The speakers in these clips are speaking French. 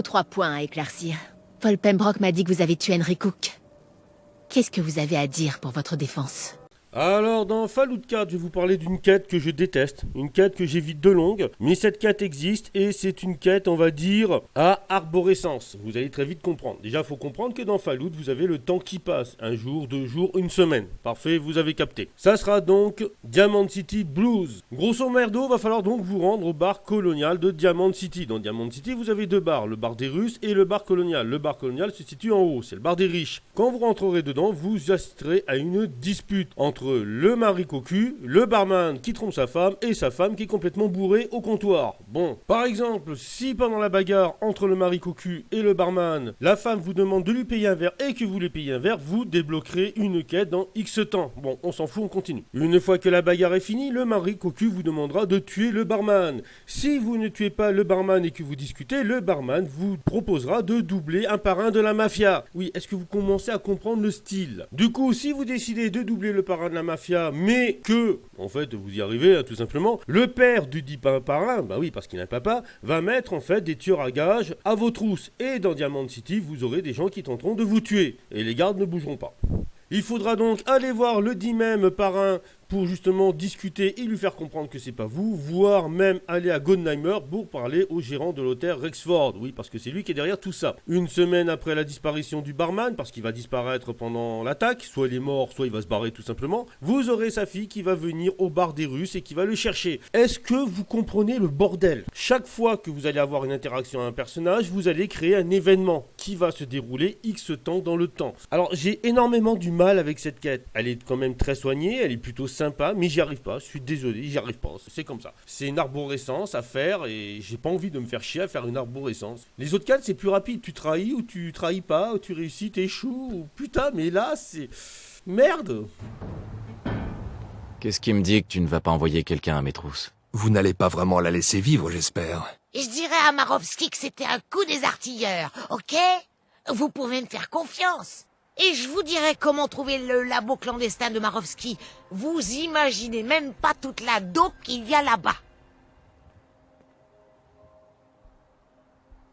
ou 3 points à éclaircir. Paul Pembroke m'a dit que vous avez tué Henry Cook. Qu'est-ce que vous avez à dire pour votre défense? Alors, dans Fallout 4, je vais vous parler d'une quête que je déteste, une quête que j'évite de longue, mais cette quête existe et c'est une quête, on va dire, à arborescence. Vous allez très vite comprendre. Déjà, il faut comprendre que dans Fallout, vous avez le temps qui passe, 1 jour, 2 jours, 1 semaine. Parfait, vous avez capté. Ça sera donc Diamond City Blues. Grosso merdo, va falloir donc vous rendre au bar colonial de Diamond City. Dans Diamond City, vous avez 2 bars, le bar des Russes et le bar colonial. Le bar colonial se situe en haut, c'est le bar des riches. Quand vous rentrerez dedans, vous assisterez à une dispute entre le mari cocu, le barman qui trompe sa femme et sa femme qui est complètement bourrée au comptoir. Bon, par exemple, si pendant la bagarre entre le mari cocu et le barman, la femme vous demande de lui payer un verre et que vous lui payez un verre, vous débloquerez une quête dans X temps. Bon, on s'en fout, on continue. Une fois que la bagarre est finie, le mari cocu vous demandera de tuer le barman. Si vous ne tuez pas le barman et que vous discutez, le barman vous proposera de doubler un parrain de la mafia. Oui, est-ce que vous commencez à comprendre le style? Du coup, si vous décidez de doubler le parrain de la mafia, mais que, en fait, vous y arrivez, hein, tout simplement, le père du dit parrain, bah oui, parce qu'il a un papa, va mettre, en fait, des tueurs à gages à vos trousses. Et dans Diamond City, vous aurez des gens qui tenteront de vous tuer. Et les gardes ne bougeront pas. Il faudra donc aller voir le dit même parrain pour justement discuter et lui faire comprendre que c'est pas vous, voire même aller à Godheimer pour parler au gérant de l'hôtel Rexford. Oui, parce que c'est lui qui est derrière tout ça. 1 semaine après la disparition du barman, parce qu'il va disparaître pendant l'attaque, soit il est mort, soit il va se barrer tout simplement, vous aurez sa fille qui va venir au bar des Russes et qui va le chercher. Est-ce que vous comprenez le bordel? Chaque fois que vous allez avoir une interaction avec un personnage, vous allez créer un événement qui va se dérouler X temps dans le temps. Alors j'ai énormément du mal avec cette quête. Elle est quand même très soignée, elle est plutôt sympa, mais j'y arrive pas, je suis désolé, j'y arrive pas, c'est comme ça. C'est une arborescence à faire et j'ai pas envie de me faire chier à faire une arborescence. Les autres quêtes c'est plus rapide, tu trahis ou tu trahis pas, ou tu réussis, t'échoues, ou putain, mais là c'est... Merde. Qu'est-ce qui me dit que tu ne vas pas envoyer quelqu'un à mes trousses? Vous n'allez pas vraiment la laisser vivre, j'espère. Je dirais à Marovski que c'était un coup des artilleurs, ok? Vous pouvez me faire confiance. Et je vous dirai comment trouver le labo clandestin de Marovski. Vous imaginez même pas toute la dope qu'il y a là-bas.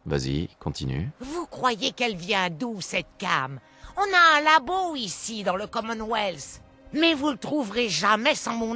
Vas-y, continue. Vous croyez qu'elle vient d'où, cette cam? On a un labo ici, dans le Commonwealth. Mais vous le trouverez jamais sans mon aide.